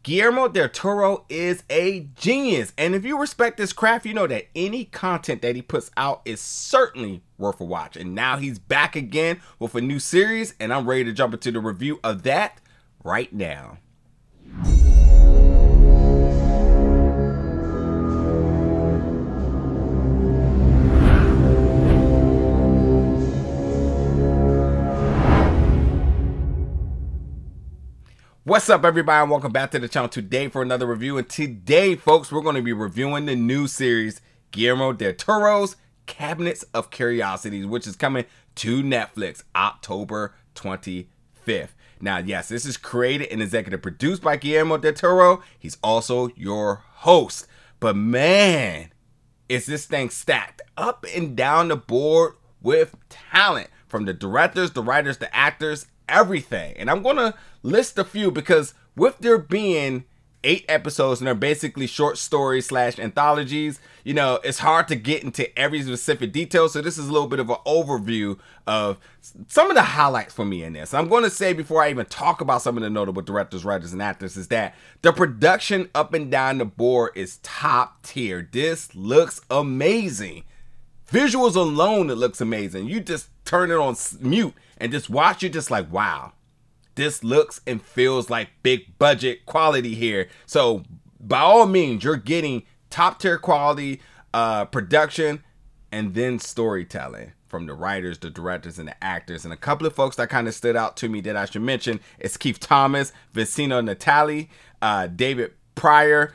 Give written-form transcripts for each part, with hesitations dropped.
Guillermo del Toro is a genius, and if you respect his craft, you know that any content that he puts out is certainly worth a watch. And now he's back again with a new series, and I'm ready to jump into the review of that right now. What's up, everybody, and welcome back to the channel today for another review. And today, folks, we're going to be reviewing the new series Guillermo del Toro's Cabinets of Curiosities, which is coming to Netflix October 25th. Now, yes, this is created and executive produced by Guillermo del Toro. He's also your host. But man, is this thing stacked up and down the board with talent from the directors, the writers, the actors, everything. And I'm going to list a few because with there being 8 episodes and they're basically short stories / anthologies, you know, it's hard to get into every specific detail. So this is a little bit of an overview of some of the highlights for me in this. I'm going to say before I even talk about some of the notable directors, writers, and actors is that the production up and down the board is top tier. This looks amazing. Visuals alone, it looks amazing. You just turn it on mute and just watch, you're just like, wow, this looks and feels like big budget quality here. So by all means, you're getting top tier quality production and then storytelling from the writers, the directors, and the actors. And a couple of folks that kind of stood out to me that I should mention is Keith Thomas, Vincino Natali, David Pryor.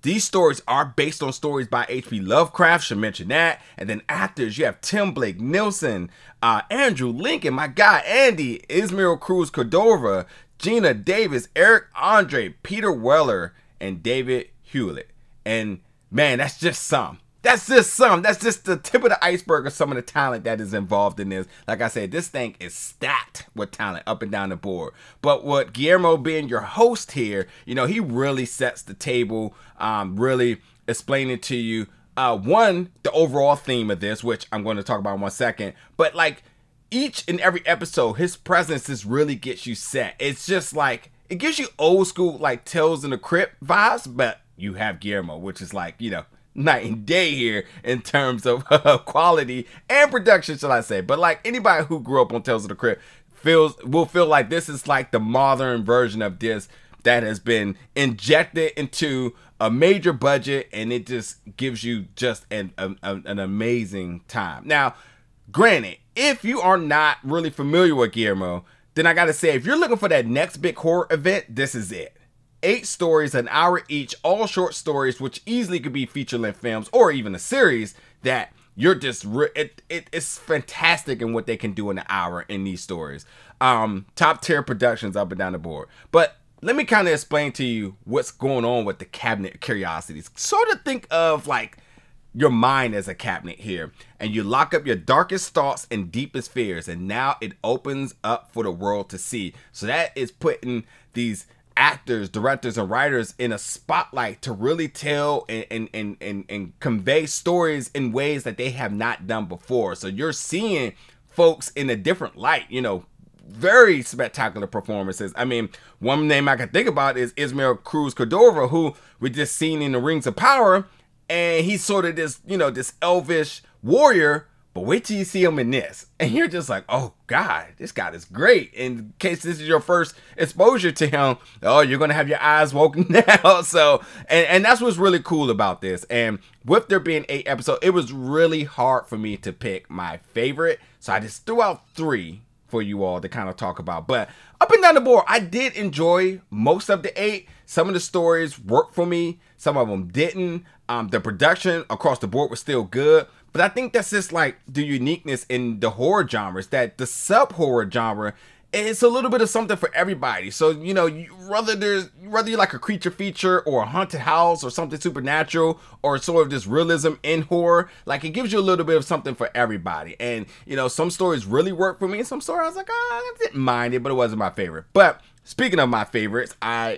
These stories are based on stories by H.P. Lovecraft, should mention that. And then actors, you have Tim Blake Nelson, Andrew Lincoln, my guy Andy, Ismael Cruz Cordova, Gina Davis, Eric Andre, Peter Weller, and David Hewlett. And man, that's just some. That's just some. That's just the tip of the iceberg of some of the talent that is involved in this. Like I said, this thing is stacked with talent up and down the board. But what Guillermo being your host here, you know, he really sets the table, really explaining to you, one, the overall theme of this, which I'm going to talk about in 1 second. But like each and every episode, his presence just really gets you set. It's just like, it gives you old school like Tales in the Crypt vibes, but you have Guillermo, which is like, you know, night and day here in terms of quality and production, shall I say. But like anybody who grew up on Tales of the Crypt will feel like this is like the modern version of this that has been injected into a major budget, and it just gives you just an amazing time. Now, granted, if you are not really familiar with Guillermo, then I gotta say, if you're looking for that next big horror event, this is it. 8 stories, an hour each, all short stories, which easily could be feature-length films or even a series that you're just, it's fantastic in what they can do in an hour in these stories. Top tier productions up and down the board. But let me kind of explain to you what's going on with the Cabinet of Curiosities. Sort of think of like your mind as a cabinet here, and you lock up your darkest thoughts and deepest fears, and now it opens up for the world to see. So that is putting these actors, directors, and writers in a spotlight to really tell and convey stories in ways that they have not done before. So you're seeing folks in a different light, you know, very spectacular performances. I mean, one name I can think about is Ismael Cruz Cordova, who we just seen in the Rings of Power, and he's sort of this, you know, this elvish warrior. But wait till you see him in this, and you're just like, oh God, this guy is great. In case this is your first exposure to him, oh, you're gonna have your eyes woken now. So, and that's what's really cool about this. And with there being 8 episodes, it was really hard for me to pick my favorite. So I just threw out 3 for you all to kind of talk about. But up and down the board, I did enjoy most of the 8. Some of the stories worked for me, some of them didn't. The production across the board was still good. But I think that's just like the uniqueness in the horror genres, that the sub-horror genre, it's a little bit of something for everybody. So, you know, whether you like a creature feature or a haunted house or something supernatural or sort of this realism in horror, like it gives you a little bit of something for everybody. And, you know, some stories really work for me. Some stories I was like, I didn't mind it, but it wasn't my favorite. But speaking of my favorites,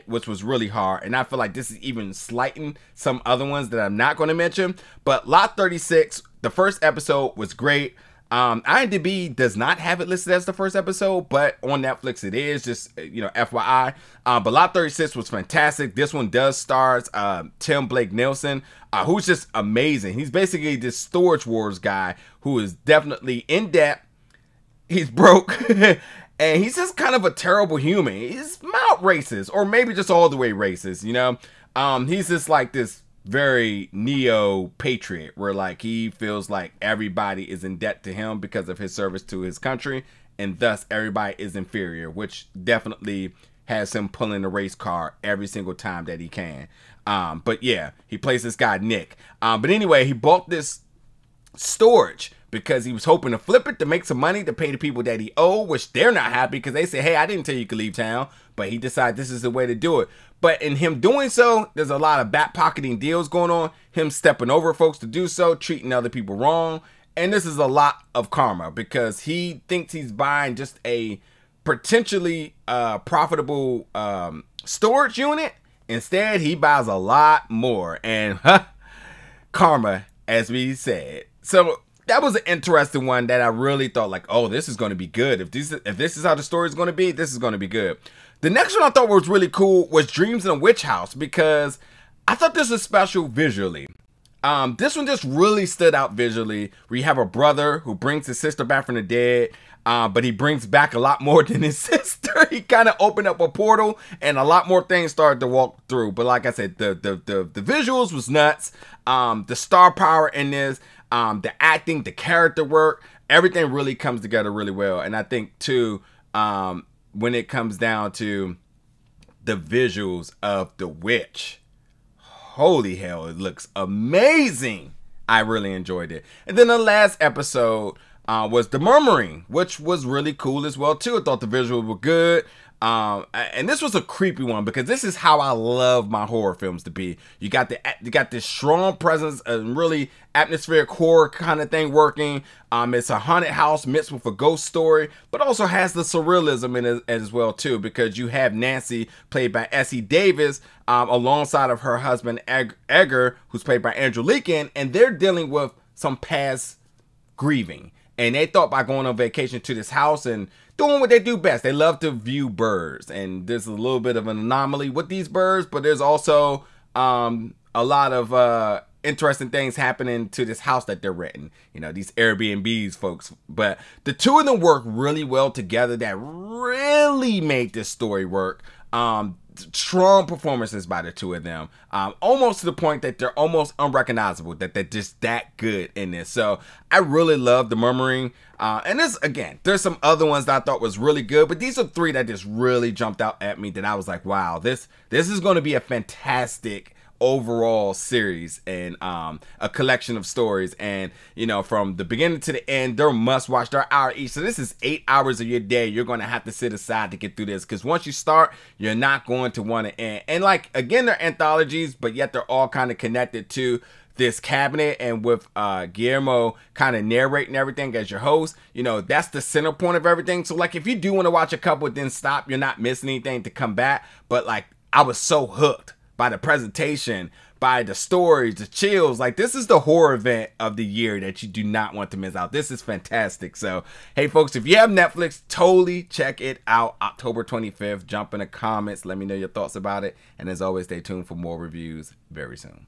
which was really hard, and I feel like this is even slighting some other ones that I'm not going to mention, but Lot 36, the first episode was great. IMDb does not have it listed as the first episode, but on Netflix it is, just, you know, FYI. But Lot 36 was fantastic. This one does stars Tim Blake Nelson, who's just amazing. He's basically this Storage Wars guy who is definitely in debt. He's broke. And he's just kind of a terrible human. He's mild racist, or maybe just all the way racist, you know? He's just like this very neo-patriot, where like he feels like everybody is in debt to him because of his service to his country, and thus everybody is inferior, which definitely has him pulling the race car every single time that he can. But yeah, he plays this guy Nick. But anyway, he bought this storage because he was hoping to flip it to make some money to pay the people that he owed, which they're not happy because they say, hey, I didn't tell you could leave town. But he decided this is the way to do it. But in him doing so, there's a lot of back-pocketing deals going on, him stepping over folks to do so, treating other people wrong. And this is a lot of karma because he thinks he's buying just a potentially profitable storage unit. Instead, he buys a lot more. And karma, as we said. So that was an interesting one that I really thought like, oh, this is going to be good. If this is how the story is going to be, this is going to be good. The next one I thought was really cool was Dreams in a Witch House, because I thought this was special visually. This one just really stood out visually, where you have a brother who brings his sister back from the dead, but he brings back a lot more than his sister. He kind of opened up a portal and a lot more things started to walk through. But like I said, the visuals was nuts. The star power in this, the acting, the character work, everything really comes together really well. And I think too, when it comes down to the visuals of the witch, holy hell, it looks amazing. I really enjoyed it. And then the last episode was The Murmuring, which was really cool as well too. I thought the visuals were good. And this was a creepy one because this is how I love my horror films to be. You got this strong presence and really atmospheric horror kind of thing working. It's a haunted house mixed with a ghost story, but also has the surrealism in it as well too, because you have Nancy, played by Essie Davis, alongside of her husband Edgar, who's played by Andrew Lincoln, and they're dealing with some past grieving. And they thought by going on vacation to this house and doing what they do best, they love to view birds. And there's a little bit of an anomaly with these birds, but there's also a lot of interesting things happening to this house that they're renting. You know, these Airbnbs, folks. But the two of them work really well together. That really made this story work. Strong performances by the two of them, almost to the point that they're almost unrecognizable, that they're just that good in this. So I really love The Murmuring, and this, again, there's some other ones that I thought was really good, but these are three that just really jumped out at me that I was like, wow, this is going to be a fantastic overall series and a collection of stories. And you know, from the beginning to the end, they're must watch. They're an hour each, so this is 8 hours of your day you're going to have to sit aside to get through this, because once you start, you're not going to want to end. And like, again, they're anthologies, but yet they're all kind of connected to this cabinet, and with Guillermo kind of narrating everything as your host, you know, that's the center point of everything. So like, if you do want to watch a couple then stop, you're not missing anything to come back. But like, I was so hooked by the presentation, by the stories, the chills. Like, this is the horror event of the year that you do not want to miss out. This is fantastic. So, hey folks, if you have Netflix, totally check it out. October 25th. Jump in the comments. Let me know your thoughts about it. And as always, stay tuned for more reviews very soon.